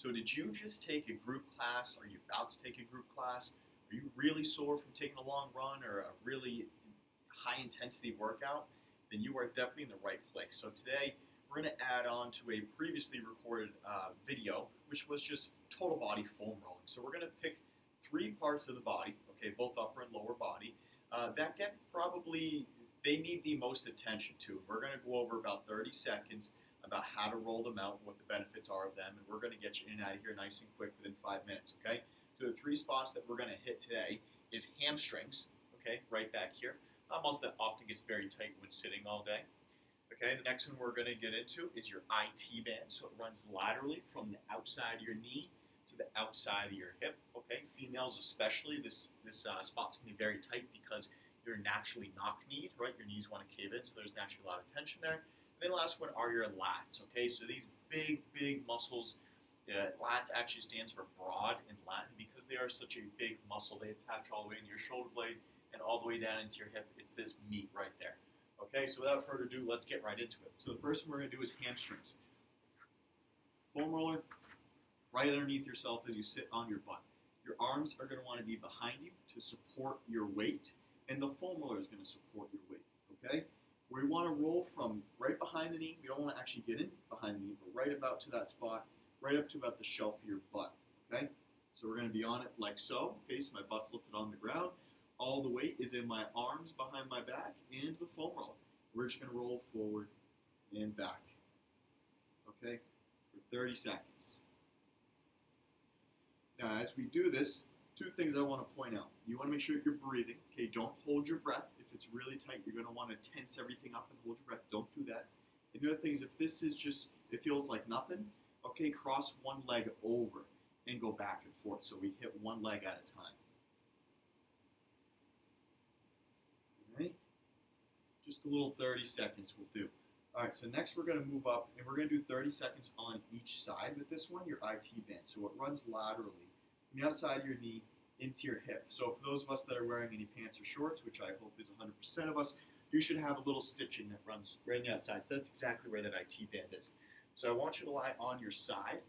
So did you just take a group class? Are you about to take a group class? Are you really sore from taking a long run or a really high intensity workout? Then you are definitely in the right place. So today we're going to add on to a previously recorded video, which was just total body foam rolling. So we're going to pick 3 parts of the body, okay, both upper and lower body, that get probably, they need the most attention to. We're going to go over about 30 seconds about how to roll them out, what the benefits are of them, and we're going to get you in and out of here nice and quick within 5 minutes, okay? So the 3 spots that we're going to hit today is hamstrings, okay, right back here. Muscle that often gets very tight when sitting all day. Okay, the next one we're going to get into is your IT band. So it runs laterally from the outside of your knee to the outside of your hip. Okay, females especially, this spot's going to be very tight because you're naturally knock-kneed, right? Your knees want to cave in, so there's naturally a lot of tension there. And then the last one are your lats. Okay, so these big muscles. Lats actually stands for broad in Latin because they are such a big muscle. They attach all the way into your shoulder blade and all the way down into your hip. It's this meat right there. Okay, so without further ado, let's get right into it. So the first one we're going to do is hamstrings. Foam roller right underneath yourself as you sit on your butt. Your arms are going to want to be behind you to support your weight, and the foam roller is going to support your weight. Okay, we want to roll from right behind the knee. We don't want to actually get in behind the knee, but right about to that spot, right up to about the shelf of your butt. Okay, so we're going to be on it like so. Okay, so my butt's lifted on the ground. All the weight is in my arms behind my back and the foam roller. We're just going to roll forward and back, okay, for 30 seconds. Now, as we do this, 2 things I want to point out. You want to make sure you're breathing, okay? Don't hold your breath. If it's really tight, you're going to want to tense everything up and hold your breath. Don't do that. And the other thing is, if this is just, it feels like nothing, okay, cross one leg over and go back and forth. So we hit one leg at a time. Just a little 30 seconds will do. All right, so next we're going to move up, and we're going to do 30 seconds on each side with this one, your IT band. So it runs laterally from the outside of your knee into your hip. So for those of us that are wearing any pants or shorts, which I hope is 100% of us, you should have a little stitching that runs right on the outside. So that's exactly where that IT band is. So I want you to lie on your side,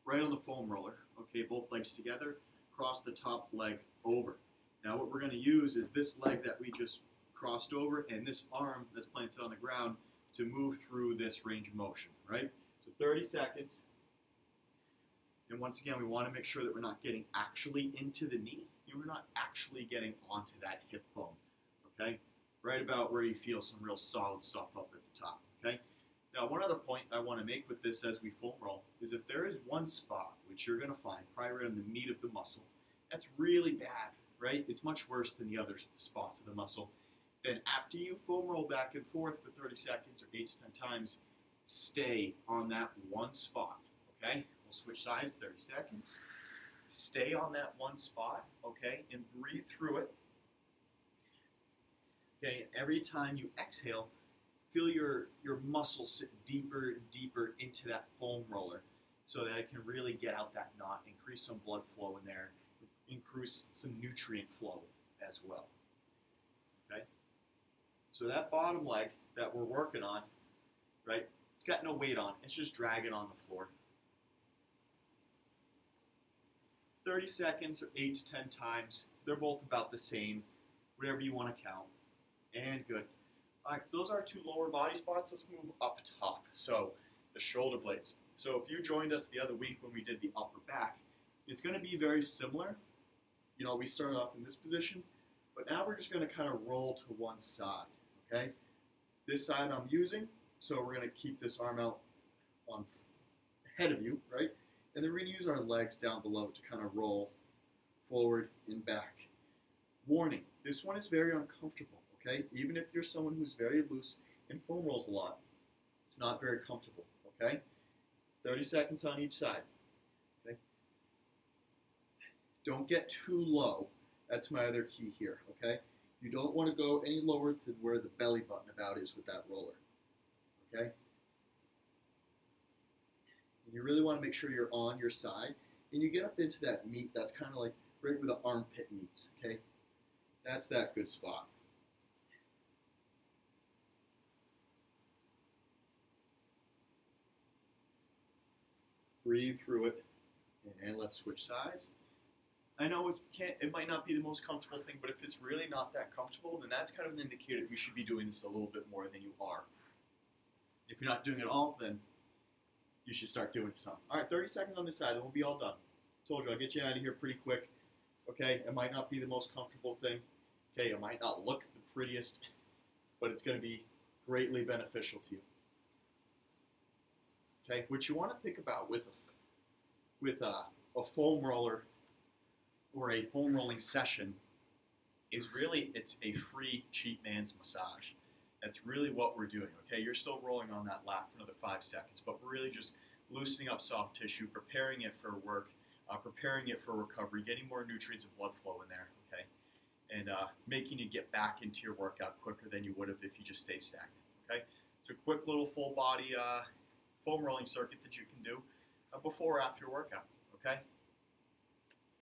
right on the foam roller. Okay, both legs together, cross the top leg over. Now what we're going to use is this leg that we just crossed over and this arm that's planted on the ground to move through this range of motion, right? So 30 seconds. And once again, we want to make sure that we're not getting actually into the knee and we're not actually getting onto that hip bone, okay? Right about where you feel some real solid stuff up at the top, okay? Now, one other point I want to make with this as we foam roll is if there is one spot, which you're going to find probably right in the meat of the muscle, that's really bad, right? It's much worse than the other spots of the muscle. Then after you foam roll back and forth for 30 seconds or 8 to 10 times, stay on that one spot, okay? We'll switch sides, 30 seconds. Stay on that one spot, okay, and breathe through it. Okay, every time you exhale, feel your muscles sit deeper and deeper into that foam roller so that it can really get out that knot, increase some blood flow in there, increase some nutrient flow as well, okay? So that bottom leg that we're working on, right, it's got no weight on it. It's just dragging on the floor. 30 seconds or 8 to 10 times. They're both about the same, whatever you want to count. And good. All right, so those are our 2 lower body spots. Let's move up top. So the shoulder blades. So if you joined us the other week when we did the upper back, it's going to be very similar. You know, we started off in this position, but now we're just going to kind of roll to one side. Okay, this side I'm using, so we're going to keep this arm out on ahead of you, right? And then we're going to use our legs down below to kind of roll forward and back. Warning, this one is very uncomfortable, okay? Even if you're someone who's very loose and foam rolls a lot, it's not very comfortable, okay? 30 seconds on each side, okay? Don't get too low. That's my other key here, okay? You don't want to go any lower than where the belly button about is with that roller, okay? And you really want to make sure you're on your side, and you get up into that meat that's kind of like right where the armpit meets, okay? That's that good spot. Breathe through it. And let's switch sides. I know it might not be the most comfortable thing, but if it's really not that comfortable, then that's kind of an indicator that you should be doing this a little bit more than you are. If you're not doing it all, then you should start doing some. All right, 30 seconds on this side, then we'll be all done. Told you, I'll get you out of here pretty quick. Okay, it might not be the most comfortable thing. Okay, it might not look the prettiest, but it's going to be greatly beneficial to you. Okay, what you want to think about with a foam roller or a foam rolling session is really it's a free cheap man's massage. That's really what we're doing. Okay, you're still rolling on that lap for another 5 seconds, but we're really just loosening up soft tissue, preparing it for work, preparing it for recovery, getting more nutrients and blood flow in there. Okay, and making you get back into your workout quicker than you would have if you just stayed stagnant. Okay, it's a quick little full body foam rolling circuit that you can do before or after your workout. Okay,